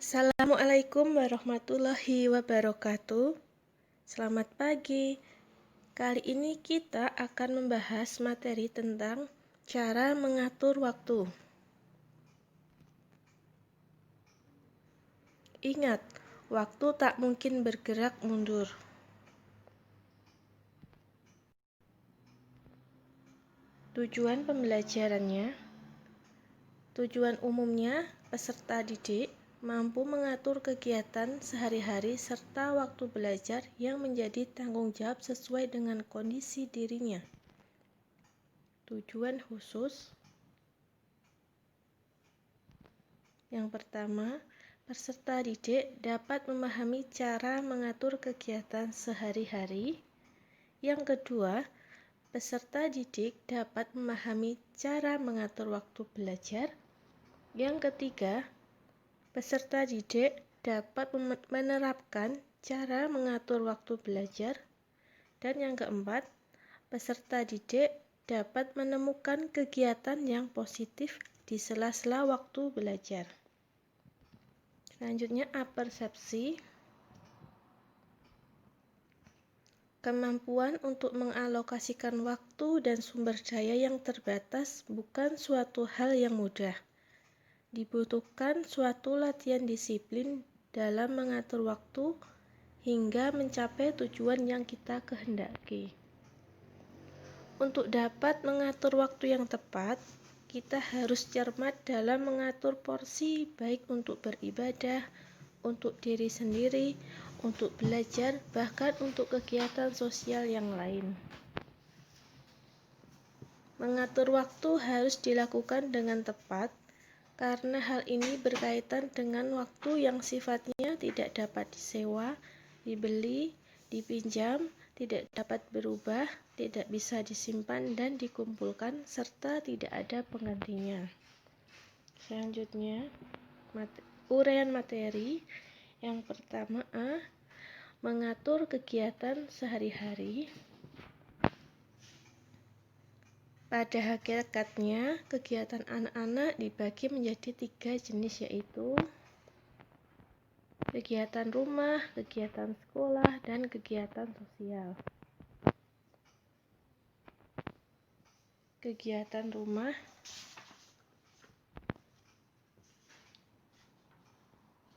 Assalamualaikum warahmatullahi wabarakatuh. Selamat pagi. Kali ini kita akan membahas materi tentang cara mengatur waktu. Ingat, waktu tak mungkin bergerak mundur. Tujuan pembelajarannya. Tujuan umumnya, peserta didik mampu mengatur kegiatan sehari-hari serta waktu belajar yang menjadi tanggung jawab sesuai dengan kondisi dirinya. Tujuan khusus. Yang pertama, peserta didik dapat memahami cara mengatur kegiatan sehari-hari. Yang kedua, peserta didik dapat memahami cara mengatur waktu belajar. Yang ketiga, peserta didik dapat menerapkan cara mengatur waktu belajar. Dan yang keempat, peserta didik dapat menemukan kegiatan yang positif di sela-sela waktu belajar. Selanjutnya, apersepsi. Kemampuan untuk mengalokasikan waktu dan sumber daya yang terbatas bukan suatu hal yang mudah. Dibutuhkan suatu latihan disiplin dalam mengatur waktu hingga mencapai tujuan yang kita kehendaki. Untuk dapat mengatur waktu yang tepat, kita harus cermat dalam mengatur porsi baik untuk beribadah, untuk diri sendiri, untuk belajar, bahkan untuk kegiatan sosial yang lain. Mengatur waktu harus dilakukan dengan tepat, karena hal ini berkaitan dengan waktu yang sifatnya tidak dapat disewa, dibeli, dipinjam, tidak dapat berubah, tidak bisa disimpan dan dikumpulkan, serta tidak ada penggantinya. Selanjutnya, uraian materi. Yang pertama, mengatur kegiatan sehari-hari. Pada hakikatnya, kegiatan anak-anak dibagi menjadi 3 jenis, yaitu kegiatan rumah, kegiatan sekolah, dan kegiatan sosial. Kegiatan rumah.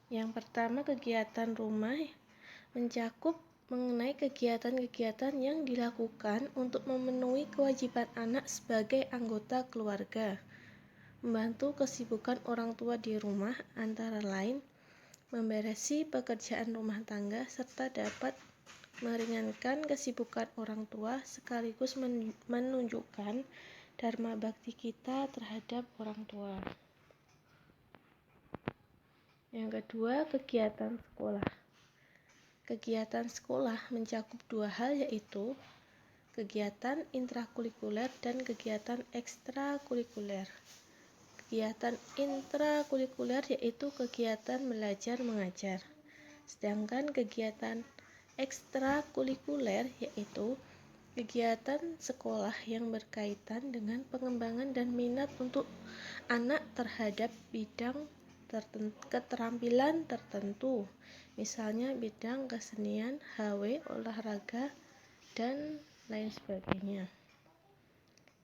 Yang pertama, kegiatan rumah mencakup mengenai kegiatan-kegiatan yang dilakukan untuk memenuhi kewajiban anak sebagai anggota keluarga, membantu kesibukan orang tua di rumah, antara lain memberesi pekerjaan rumah tangga, serta dapat meringankan kesibukan orang tua sekaligus menunjukkan dharma bakti kita terhadap orang tua. Yang kedua, kegiatan sekolah. Kegiatan sekolah mencakup 2 hal, yaitu kegiatan intrakurikuler dan kegiatan ekstrakurikuler. Kegiatan intrakurikuler yaitu kegiatan belajar mengajar, sedangkan kegiatan ekstrakurikuler yaitu kegiatan sekolah yang berkaitan dengan pengembangan dan minat untuk anak terhadap bidang keterampilan tertentu, misalnya bidang kesenian, HW, olahraga, dan lain sebagainya.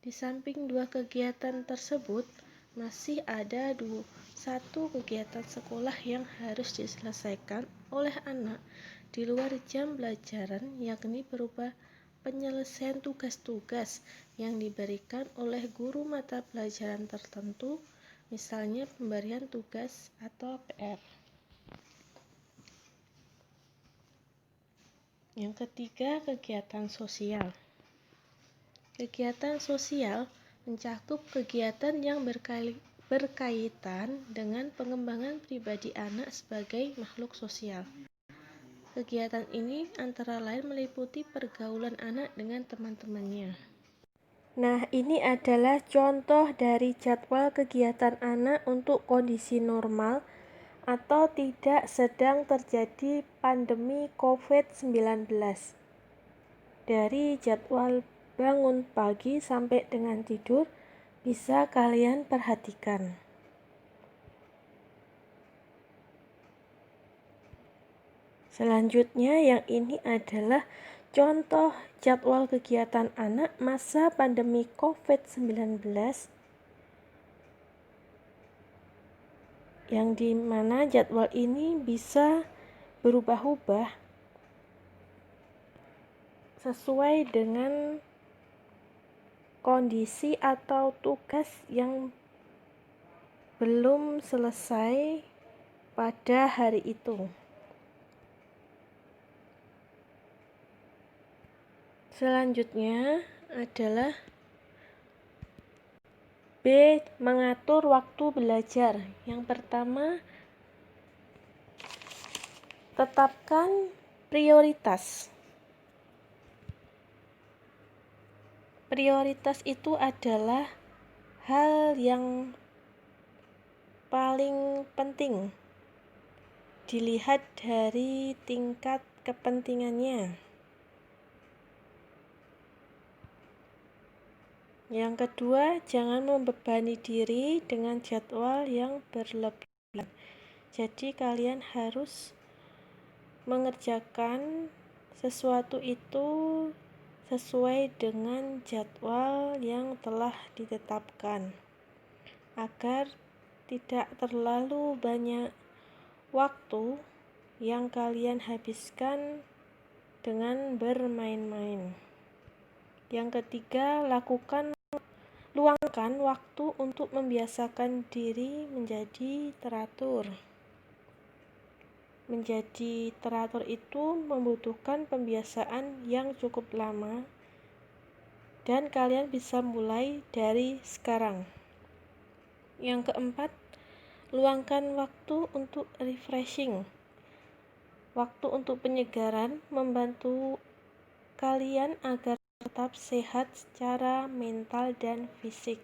Di samping 2 kegiatan tersebut, masih ada 1 kegiatan sekolah yang harus diselesaikan oleh anak di luar jam pelajaran, yakni berupa penyelesaian tugas-tugas yang diberikan oleh guru mata pelajaran tertentu, misalnya pemberian tugas atau PR. Yang ketiga, kegiatan sosial. Kegiatan sosial mencakup kegiatan yang berkaitan dengan pengembangan pribadi anak sebagai makhluk sosial. Kegiatan ini antara lain meliputi pergaulan anak dengan teman-temannya. Nah, ini adalah contoh dari jadwal kegiatan anak untuk kondisi normal atau tidak sedang terjadi pandemi COVID-19. Dari jadwal bangun pagi sampai dengan tidur bisa kalian perhatikan. Selanjutnya yang ini adalah contoh jadwal kegiatan anak masa pandemi COVID-19 yang dimana jadwal ini bisa berubah-ubah sesuai dengan kondisi atau tugas yang belum selesai pada hari itu. Selanjutnya adalah B. Mengatur waktu belajar. Yang pertama, tetapkan prioritas. Prioritas itu adalah hal yang paling penting dilihat dari tingkat kepentingannya. Yang kedua, jangan membebani diri dengan jadwal yang berlebihan. Jadi kalian harus mengerjakan sesuatu itu sesuai dengan jadwal yang telah ditetapkan, agar tidak terlalu banyak waktu yang kalian habiskan dengan bermain-main. Yang ketiga, luangkan waktu untuk membiasakan diri menjadi teratur. Menjadi teratur itu membutuhkan pembiasaan yang cukup lama, dan kalian bisa mulai dari sekarang. Yang keempat, luangkan waktu untuk refreshing. Waktu untuk penyegaran membantu kalian agar tetap sehat secara mental dan fisik.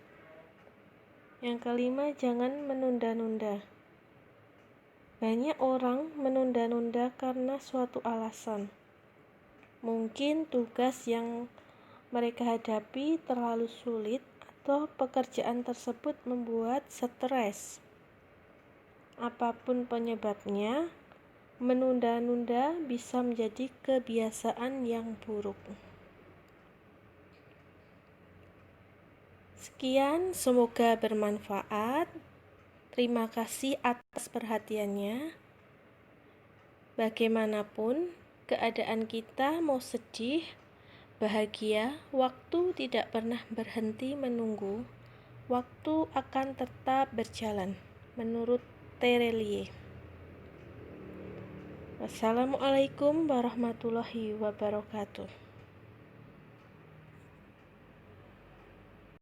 Yang kelima, jangan menunda-nunda. Banyak orang menunda-nunda karena suatu alasan. Mungkin tugas yang mereka hadapi terlalu sulit atau pekerjaan tersebut membuat stres. Apapun penyebabnya, menunda-nunda bisa menjadi kebiasaan yang buruk. Sekian, semoga bermanfaat. Terima kasih atas perhatiannya. Bagaimanapun keadaan kita, mau sedih, bahagia, waktu tidak pernah berhenti menunggu. Waktu akan tetap berjalan, menurut Terelie. Wassalamualaikum warahmatullahi wabarakatuh.